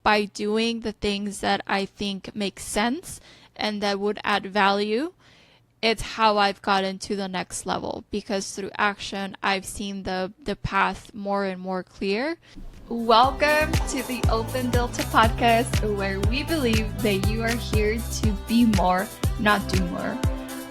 by doing the things that I think make sense and that would add value. It's how I've gotten to the next level, because through action, I've seen the path more and more clear. Welcome to the Open Delta podcast, where we believe that you are here to be more, not do more.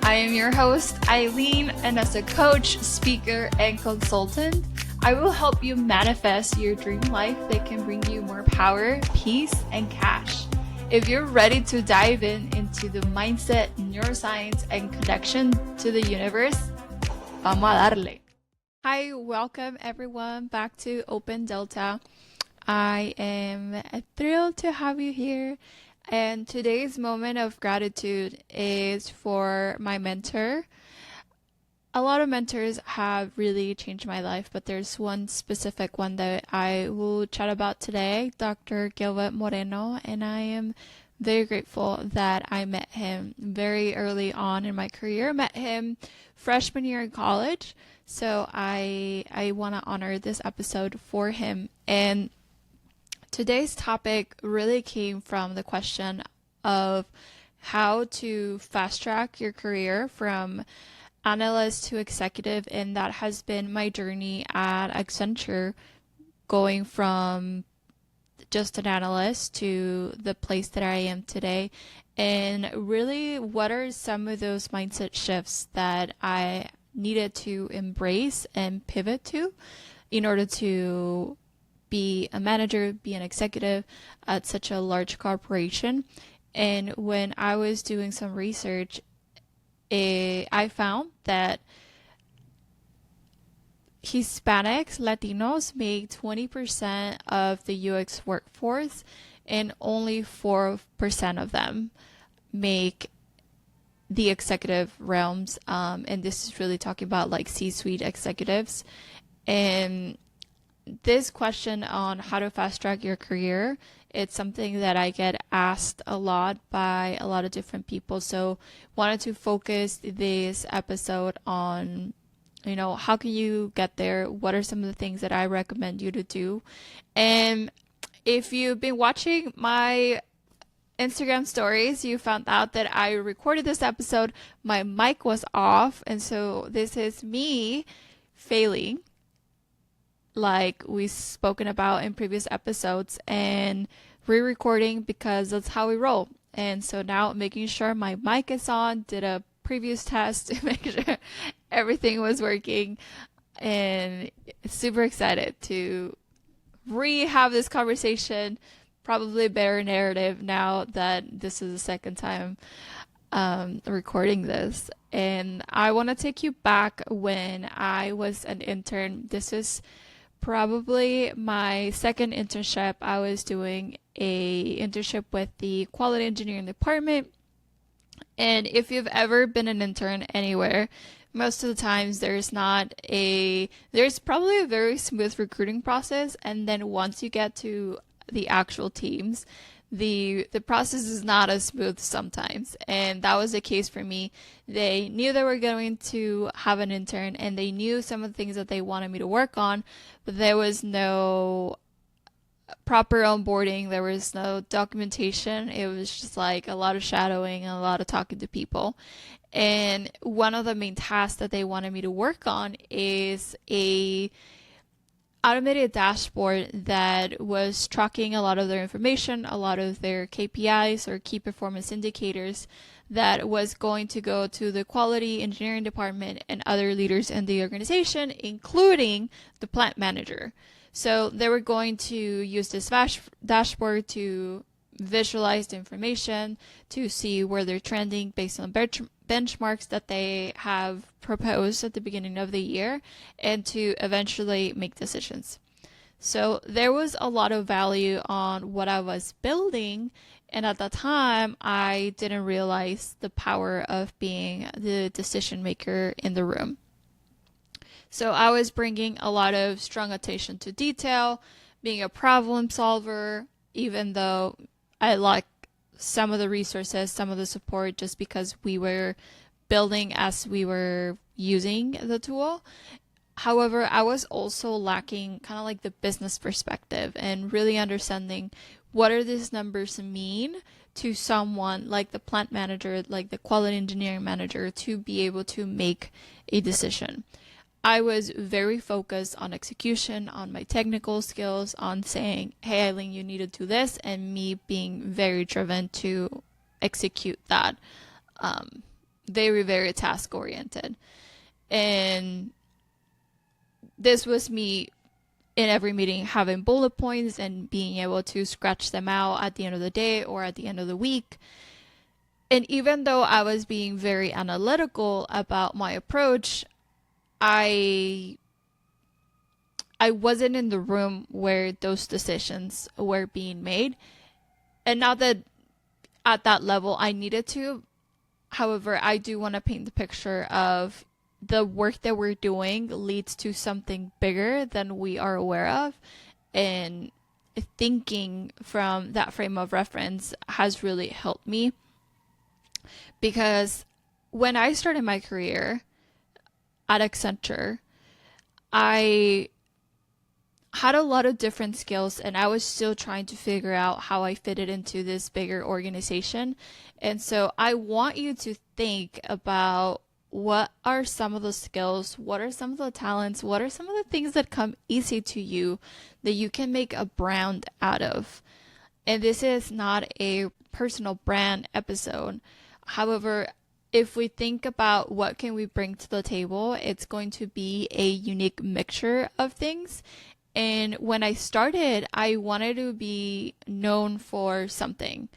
I am your host, Aileen, and as a coach, speaker, and consultant, I will help you manifest your dream life that can bring you more power, peace, and cash. If you're ready to dive into the mindset, neuroscience, and connection to the universe, vamos a darle. Hi, welcome everyone back to Open Delta. I am thrilled to have you here. And today's moment of gratitude is for my mentor. A lot of mentors have really changed my life, but there's one specific one that I will chat about today, Dr. Gilbert Moreno, and I am very grateful that I met him very early on in my career. I met him freshman year in college, so I want to honor this episode for him. And today's topic really came from the question of how to fast track your career from analyst to executive, and that has been my journey at Accenture, going from just an analyst to the place that I am today. And really, what are some of those mindset shifts that I needed to embrace and pivot to in order to be a manager, be an executive at such a large corporation. And when I was doing some research, I found that Hispanics, Latinos make 20% of the UX workforce, and only 4% of them make the executive realms. And this is really talking about like C-suite executives. And this question on how to fast track your career, it's something that I get asked a lot by a lot of different people. So wanted to focus this episode on, how can you get there? What are some of the things that I recommend you to do? And if you've been watching my Instagram stories, you found out that I recorded this episode, my mic was off. And so this is me failing, like we've spoken about in previous episodes, and re-recording because that's how we roll. And so now making sure my mic is on, did a previous test to make sure everything was working, and super excited to have this conversation. Probably a better narrative now that this is the second time recording this. And I want to take you back when I was an intern. This is probably my second internship. I was doing a internship with the quality engineering department. And if you've ever been an intern anywhere, most of the times there's probably a very smooth recruiting process. And then once you get to the actual teams, the process is not as smooth sometimes. And that was the case for me. They knew they were going to have an intern, and they knew some of the things that they wanted me to work on, but there was no proper onboarding. There was no documentation. It was just like a lot of shadowing and a lot of talking to people. And one of the main tasks that they wanted me to work on is a automated dashboard that was tracking a lot of their information, a lot of their KPIs or key performance indicators, that was going to go to the quality engineering department and other leaders in the organization, including the plant manager. So they were going to use this dashboard to visualize the information, to see where they're trending based on benchmarks that they have proposed at the beginning of the year, and to eventually make decisions. So there was a lot of value on what I was building, and at the time I didn't realize the power of being the decision maker in the room. So I was bringing a lot of strong attention to detail, being a problem solver, even though I like some of the resources, some of the support, just because we were building as we were using the tool. However, I was also lacking kind of like the business perspective and really understanding what are these numbers mean to someone like the plant manager, like the quality engineering manager, to be able to make a decision. I was very focused on execution, on my technical skills, on saying, hey, Aileen, you need to do this, and me being very driven to execute that. Very, very task oriented. And this was me in every meeting having bullet points and being able to scratch them out at the end of the day or at the end of the week. And even though I was being very analytical about my approach, I wasn't in the room where those decisions were being made. And not that at that level I needed to. However, I do want to paint the picture of the work that we're doing leads to something bigger than we are aware of. And thinking from that frame of reference has really helped me. Because when I started my career at Accenture, I had a lot of different skills and I was still trying to figure out how I fitted into this bigger organization. And so I want you to think about what are some of the skills, what are some of the talents, what are some of the things that come easy to you that you can make a brand out of. And this is not a personal brand episode. However, if we think about what can we bring to the table, it's going to be a unique mixture of things. And when I started, I wanted to be known for something.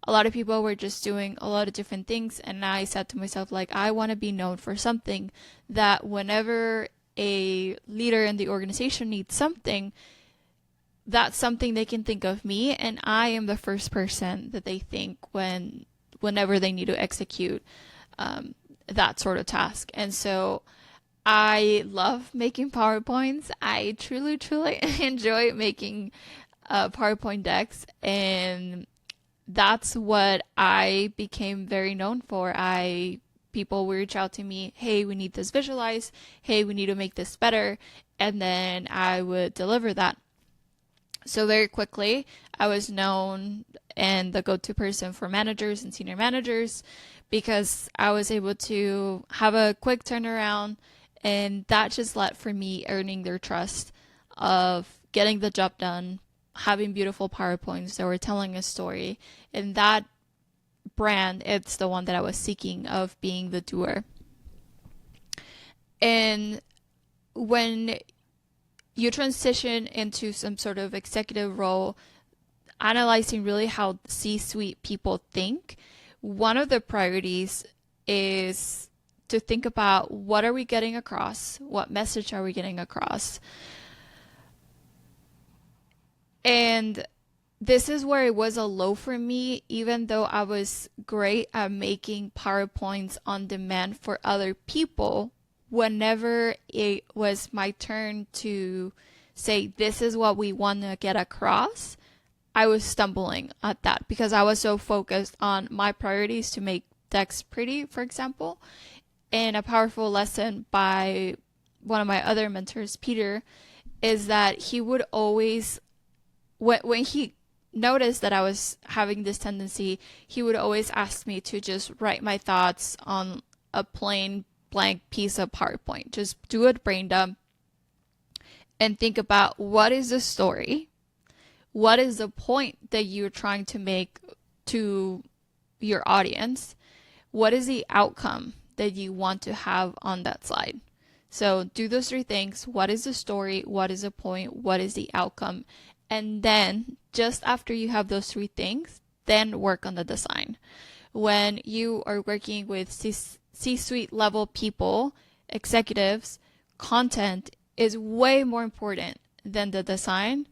A lot of people were just doing a lot of different things, and I said to myself, like, I want to be known for something, that whenever a leader in the organization needs something, that's something they can think of me, and I am the first person that they think whenever they need to execute that sort of task. And so I love making PowerPoints. I truly, truly enjoy making PowerPoint decks, and that's what I became very known for. People would reach out to me, hey, we need this visualized, hey, we need to make this better, and then I would deliver that. So very quickly, I was known and the go-to person for managers and senior managers because I was able to have a quick turnaround, and that just led for me earning their trust of getting the job done, having beautiful PowerPoints that were telling a story. And that brand, it's the one that I was seeking, of being the doer. And when you transition into some sort of executive role, analyzing really how C-suite people think, one of the priorities is to think about what are we getting across? What message are we getting across? And this is where it was a low for me, even though I was great at making PowerPoints on demand for other people. Whenever it was my turn to say, this is what we want to get across, I was stumbling at that because I was so focused on my priorities to make decks pretty, for example. And a powerful lesson by one of my other mentors, Peter, is that he would always, when he noticed that I was having this tendency, he would always ask me to just write my thoughts on a plain blank piece of PowerPoint. Just do a brain dump and think about, what is the story? What is the point that you're trying to make to your audience? What is the outcome that you want to have on that slide? So do those three things. What is the story? What is the point? What is the outcome? And then just after you have those three things, then work on the design. When you are working with C-suite level people, executives, content is way more important than the design,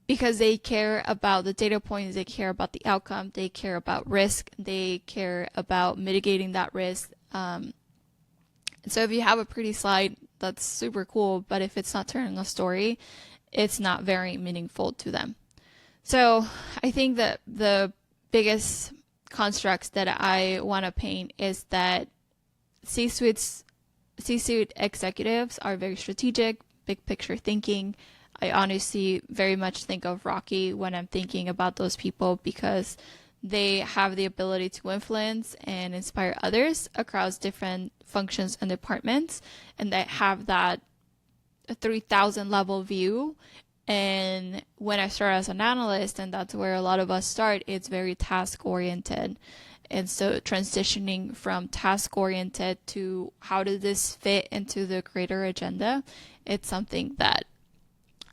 because they care about the data points, they care about the outcome, they care about risk, they care about mitigating that risk. So if you have a pretty slide, that's super cool, but if it's not telling a story, it's not very meaningful to them. So I think that the biggest constructs that I want to paint is that C-suite executives are very strategic, big picture thinking. I honestly very much think of Rocky when I'm thinking about those people, because they have the ability to influence and inspire others across different functions and departments, and they have that 3,000 level view. And when I start as an analyst, and that's where a lot of us start, it's very task oriented. And so transitioning from task oriented to how does this fit into the greater agenda, it's something that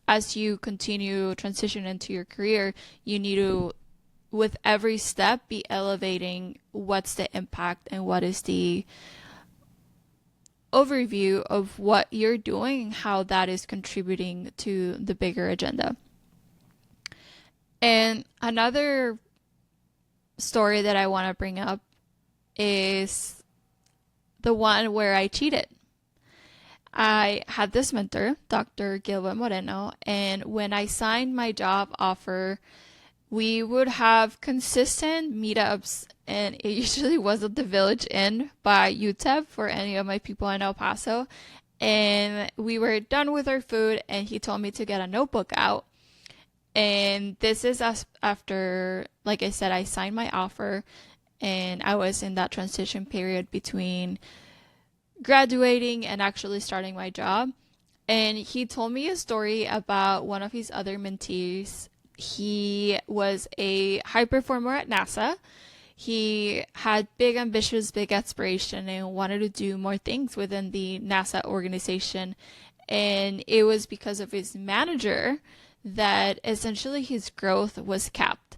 as you continue transition into your career, you need to, with every step, be elevating what's the impact and what is the overview of what you're doing and how that is contributing to the bigger agenda. And another story that I want to bring up is the one where I cheated. I had this mentor, Dr. Gilbert Moreno, and when I signed my job offer, we would have consistent meetups, and it usually was at the Village Inn by UTEP for any of my people in El Paso. And we were done with our food, and he told me to get a notebook out. And this is after, like I said, I signed my offer, and I was in that transition period between graduating and actually starting my job. And he told me a story about one of his other mentees. He was a high performer at NASA. He had big ambitions, big aspiration, and wanted to do more things within the NASA organization. And it was because of his manager that essentially his growth was capped.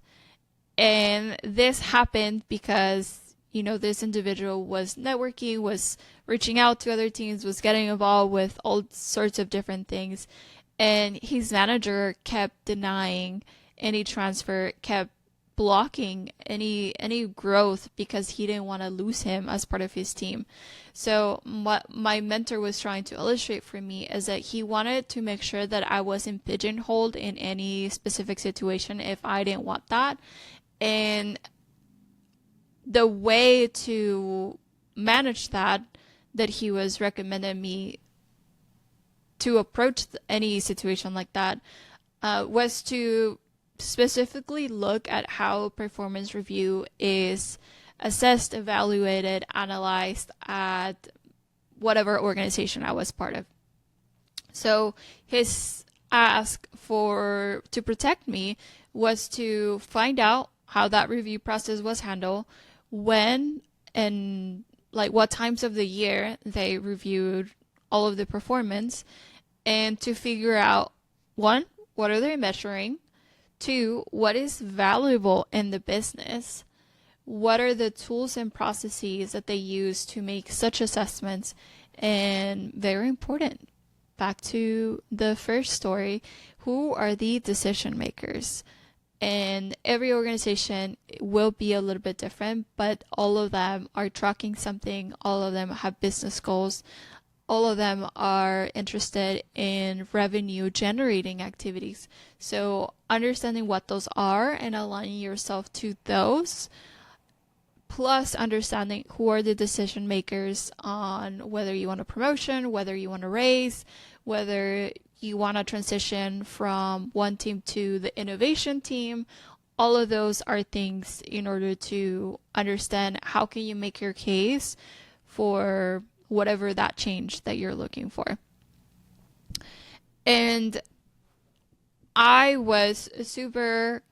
And this happened because, this individual was networking, was reaching out to other teams, was getting involved with all sorts of different things. And his manager kept denying any transfer, kept blocking any growth because he didn't want to lose him as part of his team. So what my mentor was trying to illustrate for me is that he wanted to make sure that I wasn't pigeonholed in any specific situation if I didn't want that. And the way to manage that he was recommending me to approach any situation like that was to specifically look at how performance review is assessed, evaluated, analyzed at whatever organization I was part of. So his ask to protect me was to find out how that review process was handled, when and like what times of the year they reviewed all of the performance, and to figure out, one, what are they measuring? Two, what is valuable in the business? What are the tools and processes that they use to make such assessments? And very important, back to the first story, who are the decision makers? And every organization will be a little bit different, but all of them are tracking something. All of them have business goals. All of them are interested in revenue generating activities. So understanding what those are and aligning yourself to those, plus understanding who are the decision makers on whether you want a promotion, whether you want to raise, whether you want to transition from one team to the innovation team. All of those are things in order to understand how can you make your case for whatever that change that you're looking for. And I was super,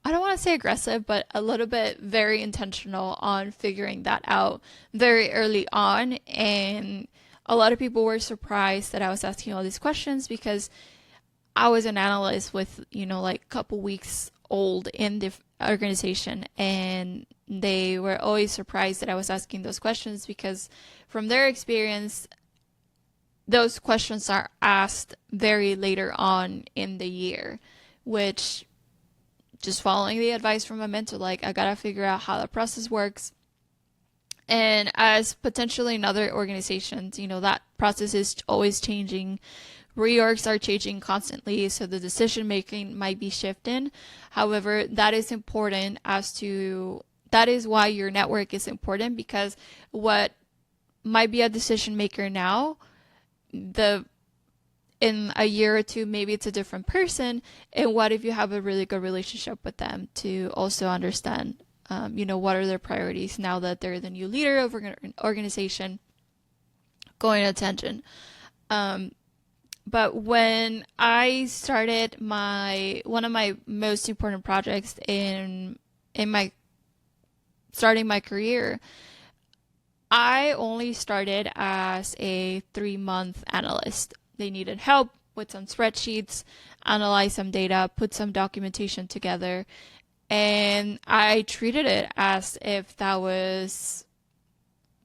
I don't want to say aggressive, but a little bit very intentional on figuring that out very early on. And a lot of people were surprised that I was asking all these questions because I was an analyst with, like a couple weeks old in the organization, and they were always surprised that I was asking those questions because from their experience, those questions are asked very later on in the year, which, just following the advice from a mentor, like I gotta figure out how the process works. And as potentially in other organizations, that process is always changing. Reorgs are changing constantly, so the decision making might be shifting. However, that is important that is why your network is important, because what might be a decision maker now, it in a year or two, maybe it's a different person. And what if you have a really good relationship with them to also understand, what are their priorities now that they're the new leader of an organization, going attention. But when I started one of my most important projects in my starting my career, I only started as a 3-month analyst. They needed help with some spreadsheets, analyze some data, put some documentation together, and I treated it as if that was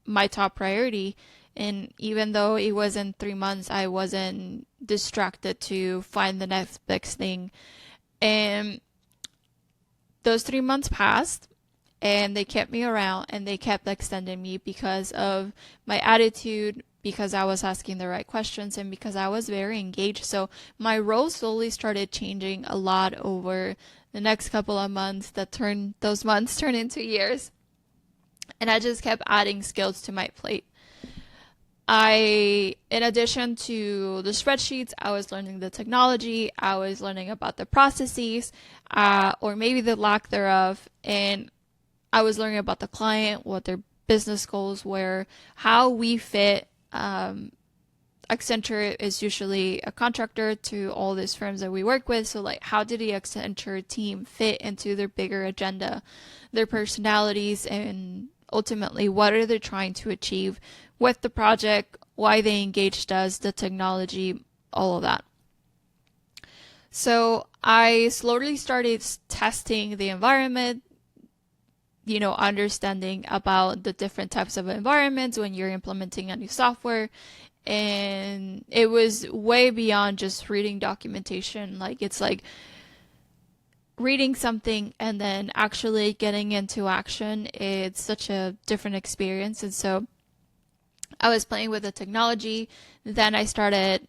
my top priority. And even though it wasn't 3 months, I wasn't distracted to find the next best thing. And those 3 months passed, and they kept me around, and they kept extending me because of my attitude, because I was asking the right questions, and because I was very engaged. So my role slowly started changing a lot over the next couple of months those months turned into years. And I just kept adding skills to my plate. In addition to the spreadsheets, I was learning the technology, I was learning about the processes, or maybe the lack thereof, and I was learning about the client, what their business goals were, how we fit. Accenture is usually a contractor to all these firms that we work with. So like, how did the Accenture team fit into their bigger agenda, their personalities, and ultimately what are they trying to achieve with the project, why they engaged us, the technology, all of that. So I slowly started testing the environment, understanding about the different types of environments when you're implementing a new software. And it was way beyond just reading documentation. Like, it's like reading something and then actually getting into action. It's such a different experience. And so I was playing with the technology. Then I started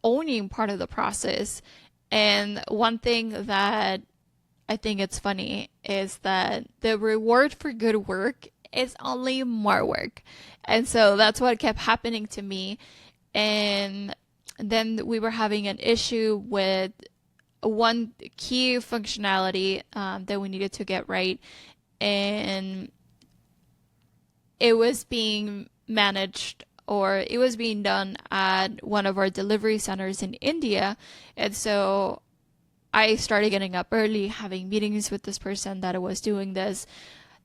owning part of the process. And one thing that I think it's funny is that the reward for good work is only more work. And so that's what kept happening to me. And then we were having an issue with one key functionality that we needed to get right. And it was being managed, or it was being done at one of our delivery centers in India. And so I started getting up early, having meetings with this person that was doing this.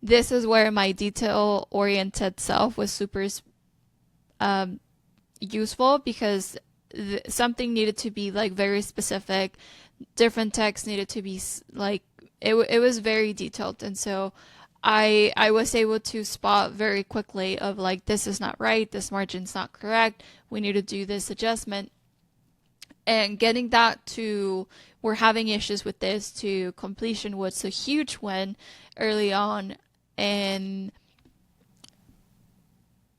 This is where my detail-oriented self was super useful, because something needed to be like very specific. Different text needed to be like, it was very detailed. And so I was able to spot very quickly of like, this is not right, this margin's not correct, we need to do this adjustment. And getting that to, we're having issues with this, to completion was a huge win early on. And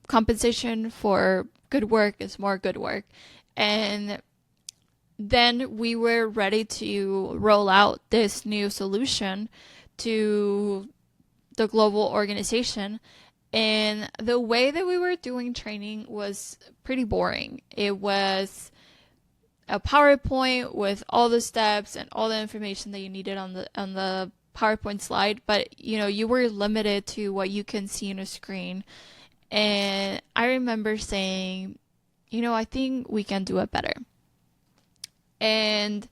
compensation for good work is more good work. And then we were ready to roll out this new solution to the global organization. And the way that we were doing training was pretty boring. It was a PowerPoint with all the steps and all the information that you needed on the PowerPoint slide, but you were limited to what you can see on a screen. And I remember saying, I think we can do it better. And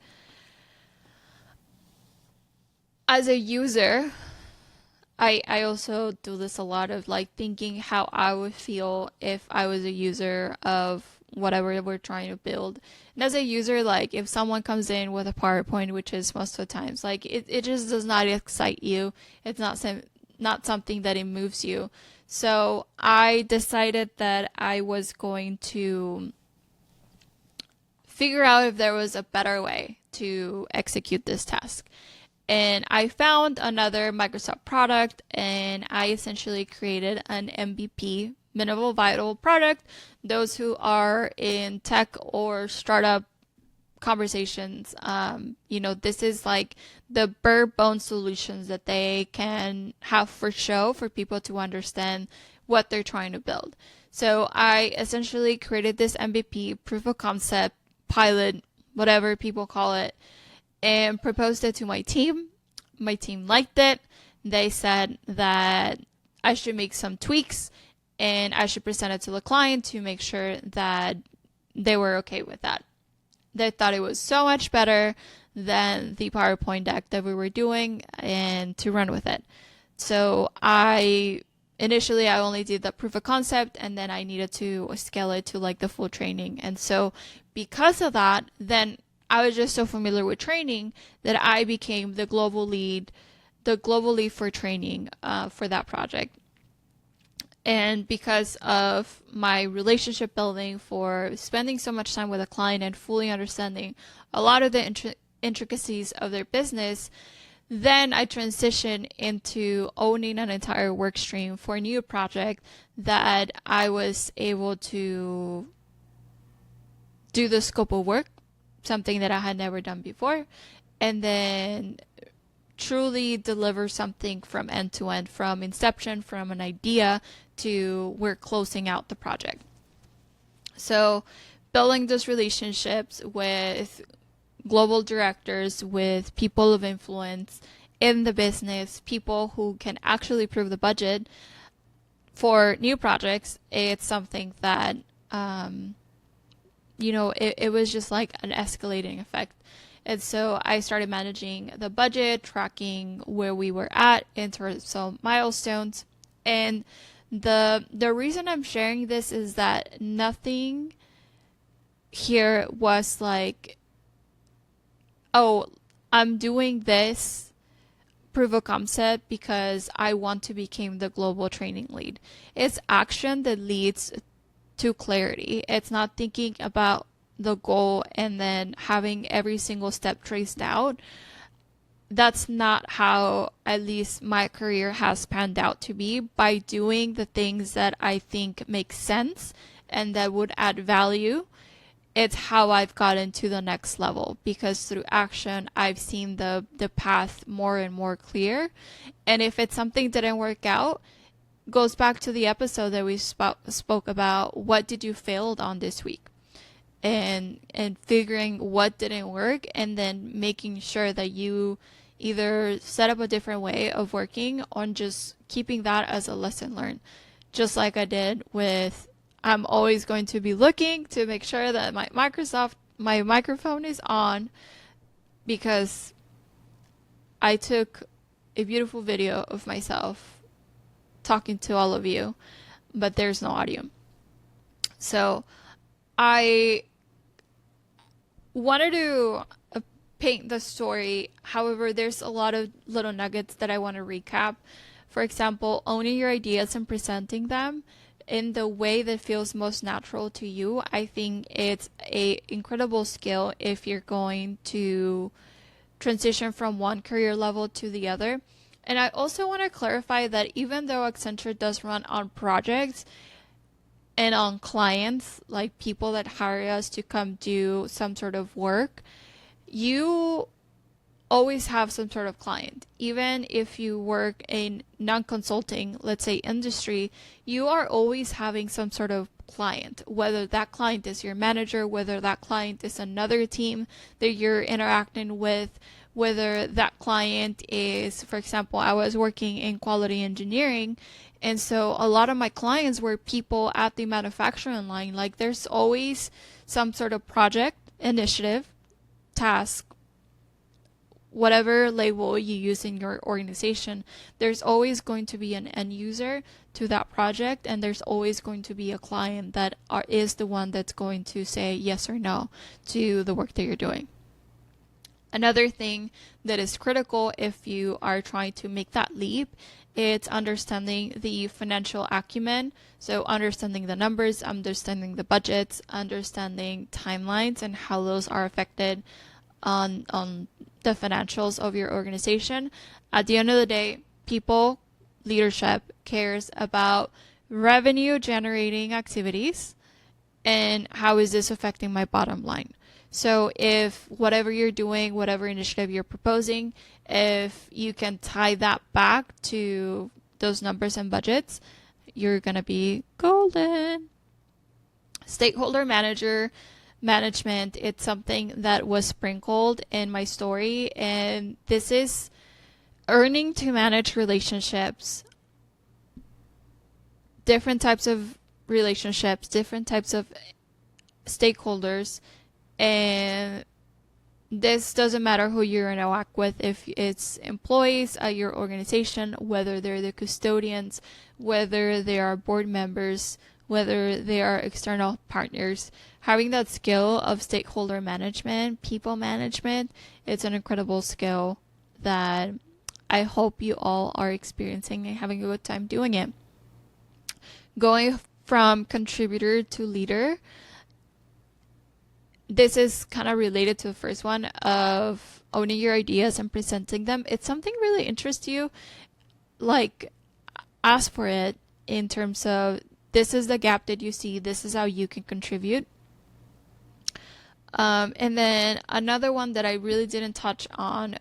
as a user, I also do this a lot of like thinking how I would feel if I was a user of whatever we're trying to build. And as a user, like if someone comes in with a PowerPoint, which is most of the times, like it just does not excite you. It's not something that it moves you. So I decided that I was going to figure out if there was a better way to execute this task. And I found another Microsoft product, and I essentially created an MVP, minimal viable product. Those who are in tech or startup conversations, this is like the bare bones solutions that they can have for show for people to understand what they're trying to build. So I essentially created this MVP, proof of concept pilot, whatever people call it, and proposed it to my team. My team liked it. They said that I should make some tweaks and I should present it to the client to make sure that they were okay with that. They thought it was so much better than the PowerPoint deck that we were doing and to run with it. So initially I only did the proof of concept, and then I needed to scale it to like the full training. And so because of that, then I was just so familiar with training that I became the global lead for training for that project. And because of my relationship building, for spending so much time with a client and fully understanding a lot of the intricacies of their business, then I transitioned into owning an entire work stream for a new project that I was able to do the scope of work, something that I had never done before, and then truly deliver something from end to end, from inception, from an idea to we're closing out the project. So building those relationships with global directors, with people of influence in the business, people who can actually approve the budget for new projects, it's something that, it was just like an escalating effect. And so I started managing the budget, tracking where we were at in terms of milestones. And the reason I'm sharing this is that nothing here was like, oh, I'm doing this proof of concept because I want to become the global training lead. It's action that leads to clarity. It's not thinking about the goal and then having every single step traced out. That's not how at least my career has panned out to be. By doing the things that I think make sense and that would add value, it's how I've gotten to the next level, because through action I've seen the path more and more clear. And if it's something that didn't work out, goes back to the episode that we spoke about, what did you fail on this week, and figuring what didn't work, and then making sure that you either set up a different way of working or just keeping that as a lesson learned. Just like I did with, I'm always going to be looking to make sure that my microphone is on, because I took a beautiful video of myself talking to all of you, but there's no audio. So I wanted to paint the story. However, there's a lot of little nuggets that I want to recap. For example, owning your ideas and presenting them in the way that feels most natural to you. I think it's an incredible skill if you're going to transition from one career level to the other. And I also want to clarify that even though Accenture does run on projects and on clients, like people that hire us to come do some sort of work, you always have some sort of client. Even if you work in non-consulting, let's say industry, you are always having some sort of client, whether that client is your manager, whether that client is another team that you're interacting with, whether that client is, for example, I was working in quality engineering, and so a lot of my clients were people at the manufacturing line. Like, there's always some sort of project, initiative, task, whatever label you use in your organization, there's always going to be an end user to that project, and there's always going to be a client that is the one that's going to say yes or no to the work that you're doing. Another thing that is critical if you are trying to make that leap, it's understanding the financial acumen. So understanding the numbers, understanding the budgets, understanding timelines, and how those are affected on the financials of your organization. At the end of the day, people, leadership cares about revenue generating activities and how is this affecting my bottom line. So if whatever you're doing, whatever initiative you're proposing, if you can tie that back to those numbers and budgets, you're going to be golden. Stakeholder management. It's something that was sprinkled in my story, and this is earning to manage relationships, different types of relationships, different types of stakeholders, and this doesn't matter who you're interact with, if it's employees at your organization, whether they're the custodians, whether they are board members, whether they are external partners. Having that skill of stakeholder management, people management, it's an incredible skill that I hope you all are experiencing and having a good time doing it. Going from contributor to leader, this is kind of related to the first one of owning your ideas and presenting them. It's something really interests you, like ask for it in terms of this is the gap that you see, this is how you can contribute. And then another one that I really didn't touch on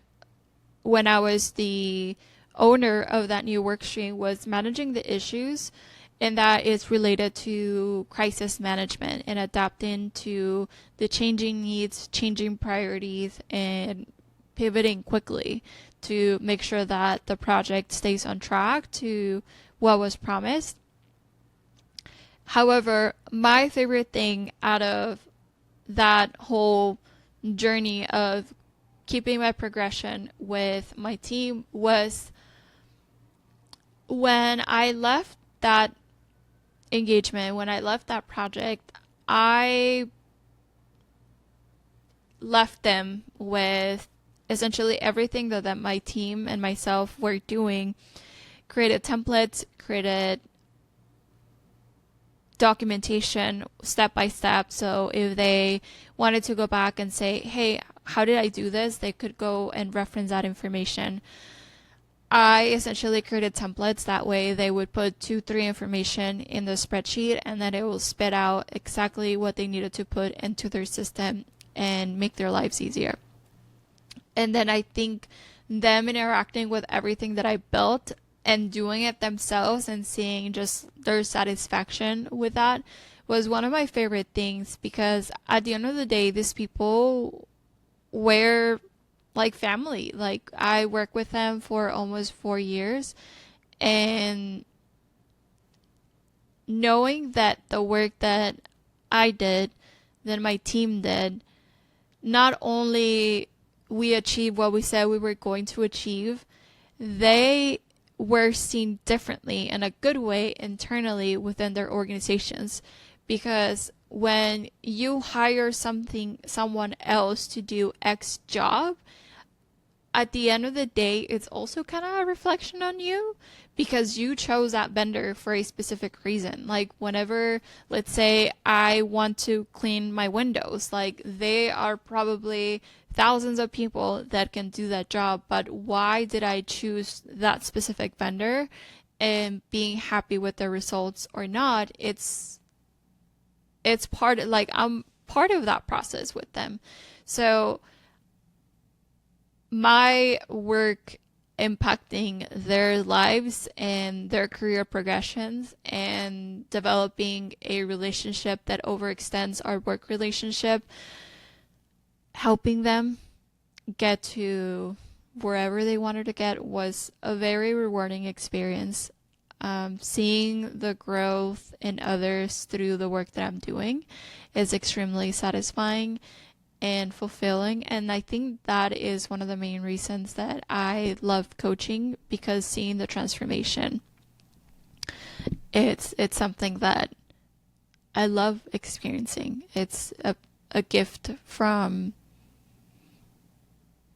when I was the owner of that new work stream was managing the issues, and that is related to crisis management and adapting to the changing needs, changing priorities, and pivoting quickly to make sure that the project stays on track to what was promised. However, my favorite thing out of that whole journey of keeping my progression with my team was when I left that engagement, when I left that project, I left them with essentially everything that my team and myself were doing. Created templates, created documentation step by step, so if they wanted to go back and say, hey, how did I do this, they could go and reference that information. I essentially created templates, that way they would put 2-3 information in the spreadsheet, and then it will spit out exactly what they needed to put into their system and make their lives easier. And then I think them interacting with everything that I built and doing it themselves and seeing just their satisfaction with that was one of my favorite things, because at the end of the day, these people were like family. Like, I worked with them for almost 4 years, and knowing that the work that I did, that my team did, not only we achieved what we said we were going to achieve, they were seen differently in a good way internally within their organizations. Because when you hire someone else to do X job, at the end of the day, it's also kind of a reflection on you, because you chose that vendor for a specific reason. Like, whenever, let's say I want to clean my windows, like, they are probably thousands of people that can do that job, but why did I choose that specific vendor, and being happy with the results or not, it's part of, like, I'm part of that process with them. So my work impacting their lives and their career progressions and developing a relationship that overextends our work relationship, helping them get to wherever they wanted to get, was a very rewarding experience. Seeing the growth in others through the work that I'm doing is extremely satisfying and fulfilling, and I think that is one of the main reasons that I love coaching, because seeing the transformation, it's something that I love experiencing. It's a gift from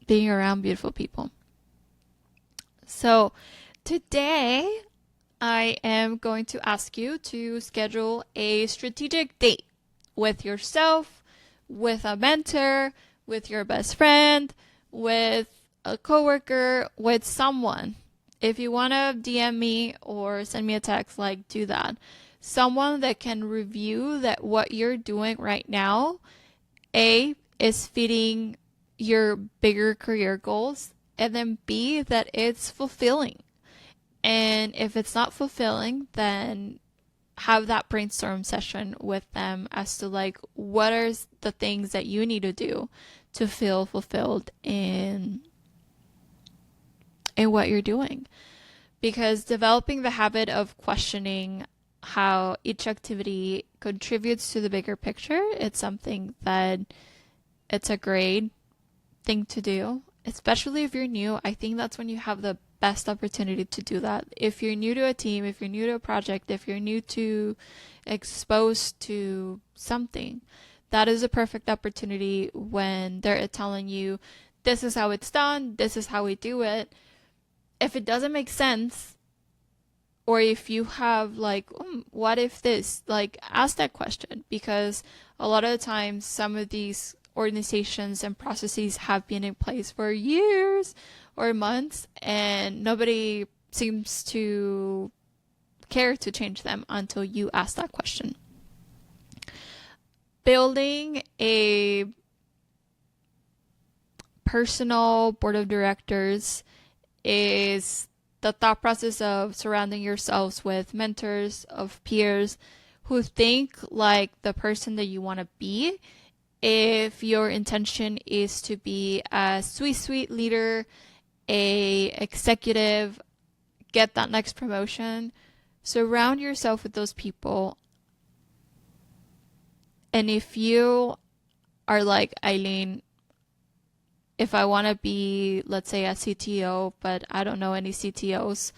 being around beautiful people. So today I am going to ask you to schedule a strategic date with yourself, with a mentor, with your best friend, with a coworker, with someone. If you want to DM me or send me a text, like, do that. Someone that can review that what you're doing right now, A, is fitting your bigger career goals, and then B, that it's fulfilling. And if it's not fulfilling, then have that brainstorm session with them as to like what are the things that you need to do to feel fulfilled in what you're doing. Because developing the habit of questioning how each activity contributes to the bigger picture, it's something that it's a great thing to do, especially if you're new. I think that's when you have the best opportunity to do that. If you're new to a team, if you're new to a project, if you're new to exposed to something, that is a perfect opportunity when they're telling you, this is how it's done, this is how we do it. If it doesn't make sense, or if you have like, what if this, like, ask that question, because a lot of the times some of these organizations and processes have been in place for years or months and nobody seems to care to change them until you ask that question. Building a personal board of directors is the thought process of surrounding yourselves with mentors, of peers who think like the person that you want to be. If your intention is to be a sweet leader, a executive, get that next promotion, surround yourself with those people. And if you are like, Aileen, if I want to be, let's say, a CTO, but I don't know any CTOs,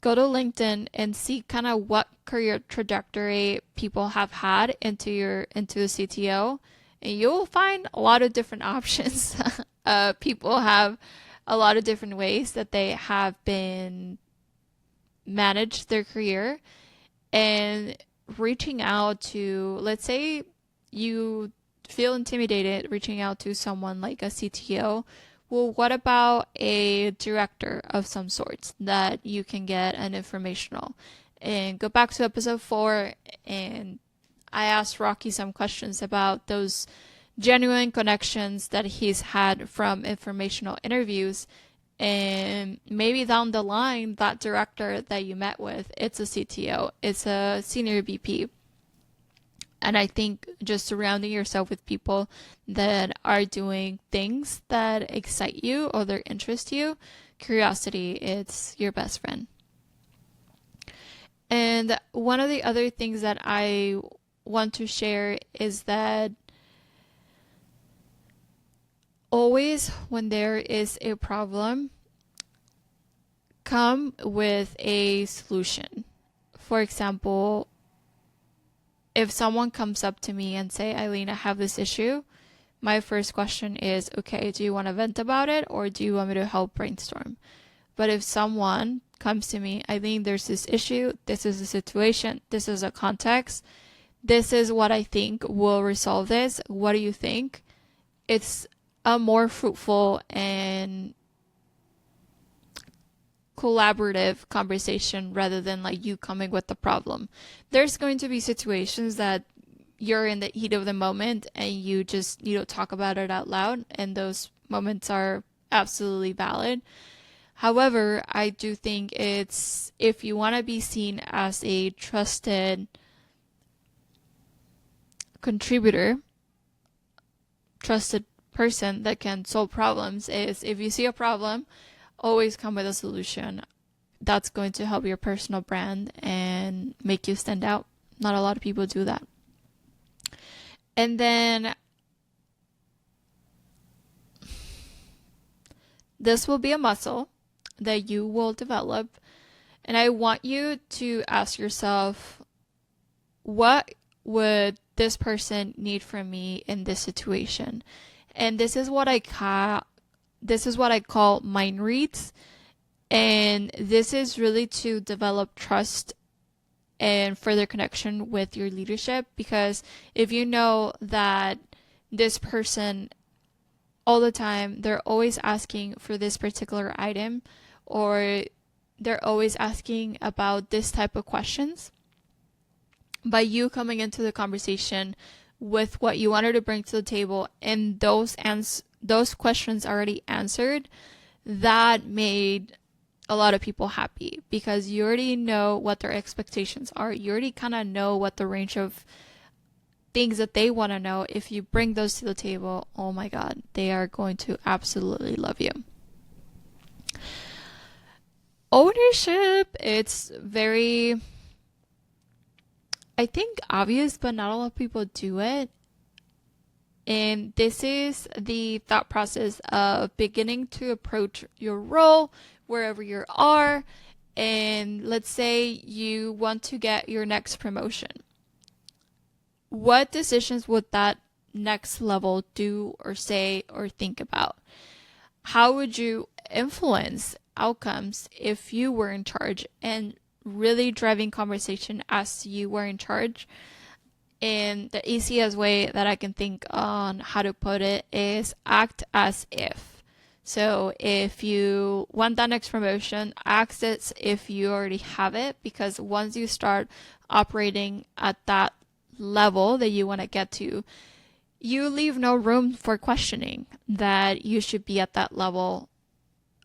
go to LinkedIn and see kind of what career trajectory people have had into the CTO, and you'll find a lot of different options. People have a lot of different ways that they have been managed their career, and reaching out to, let's say you feel intimidated reaching out to someone like a CTO. Well, what about a director of some sorts that you can get an informational? And go back to episode 4, and I asked Rocky some questions about those genuine connections that he's had from informational interviews. And maybe down the line, that director that you met with, it's a CTO, it's a senior VP. And I think just surrounding yourself with people that are doing things that excite you or that interest you, curiosity, it's your best friend. And one of the other things that I want to share is that always when there is a problem, come with a solution. For example, if someone comes up to me and say, Aileen, I have this issue, my first question is, okay, do you want to vent about it or do you want me to help brainstorm? But if someone comes to me, Aileen, there's this issue, this is the situation, this is a context, this is what I think will resolve this, what do you think? It's a more fruitful and collaborative conversation rather than like you coming with the problem. There's going to be situations that you're in the heat of the moment and you just talk about it out loud, and those moments are absolutely valid. However, I do think it's, if you want to be seen as a trusted contributor, trusted person that can solve problems, is if you see a problem, always come with a solution. That's going to help your personal brand and make you stand out. Not a lot of people do that. And then this will be a muscle that you will develop. And I want you to ask yourself, what would this person need from me in this situation? And this is what I call mind reads. And this is really to develop trust and further connection with your leadership, because if you know that this person all the time, they're always asking for this particular item, or they're always asking about this type of questions, by you coming into the conversation with what you wanted to bring to the table and those questions already answered, that made a lot of people happy, because you already know what their expectations are. You already kind of know what the range of things that they want to know. If you bring those to the table, oh my God, they are going to absolutely love you. Ownership, it's very, I think, obvious, but not a lot of people do it. And this is the thought process of beginning to approach your role wherever you are. And let's say you want to get your next promotion. What decisions would that next level do or say or think about? How would you influence outcomes if you were in charge, and really driving conversation as you were in charge? And the easiest way that I can think on how to put it is act as if. So if you want that next promotion, act as if you already have it, because once you start operating at that level that you want to get to, you leave no room for questioning that you should be at that level,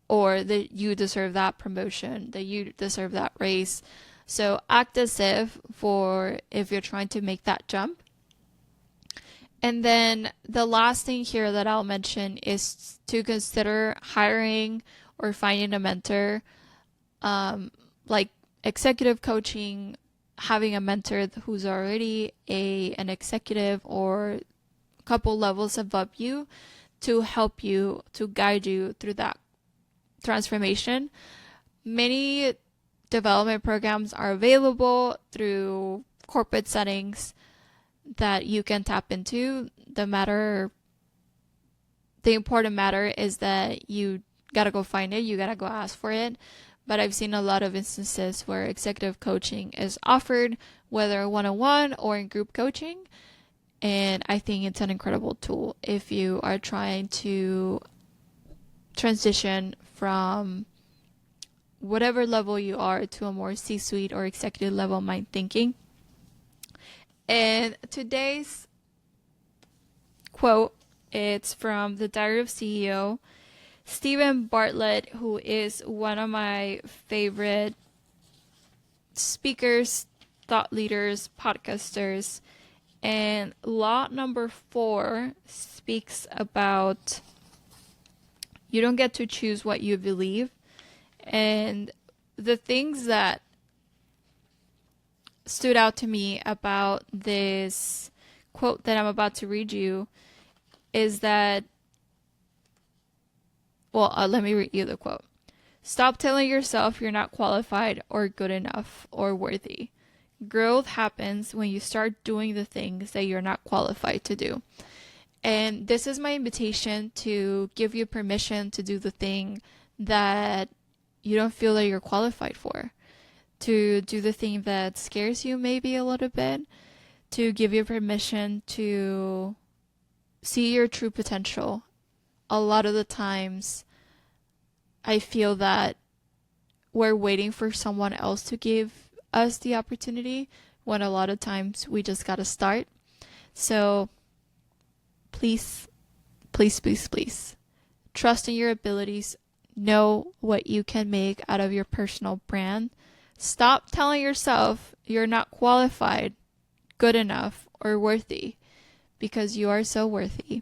or that you deserve that promotion, that you deserve that raise. So act as if you're trying to make that jump. And then the last thing here that I'll mention is to consider hiring or finding a mentor, like executive coaching, having a mentor who's already an executive or a couple levels above you, to help you, to guide you through that transformation. Many development programs are available through corporate settings that you can tap into. The important matter is that you gotta go find it, you gotta go ask for it. But I've seen a lot of instances where executive coaching is offered, whether one-on-one or in group coaching. And I think it's an incredible tool if you are trying to transition from whatever level you are to a more C-suite or executive level mind thinking. And today's quote, it's from the Diary of CEO, Stephen Bartlett, who is one of my favorite speakers, thought leaders, podcasters. And law number 4 speaks about you don't get to choose what you believe. And the things that stood out to me about this quote that I'm about to read you is that, let me read you the quote. Stop telling yourself you're not qualified or good enough or worthy. Growth happens when you start doing the things that you're not qualified to do. And this is my invitation to give you permission to do the thing that you don't feel that you're qualified for, to do the thing that scares you maybe a little bit, to give you permission to see your true potential. A lot of the times I feel that we're waiting for someone else to give us the opportunity, when a lot of times we just gotta start. So please, please, please, please, trust in your abilities. Know what you can make out of your personal brand. Stop telling yourself you're not qualified, good enough, or worthy, because you are so worthy.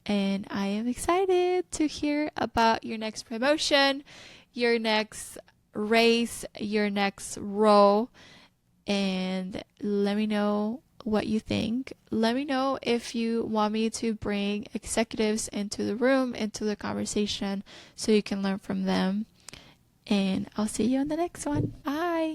And I am excited to hear about your next promotion, your next race, your next role, and let me know what you think. Let me know if you want me to bring executives into the room, into the conversation, so you can learn from them. And I'll see you on the next one. Bye.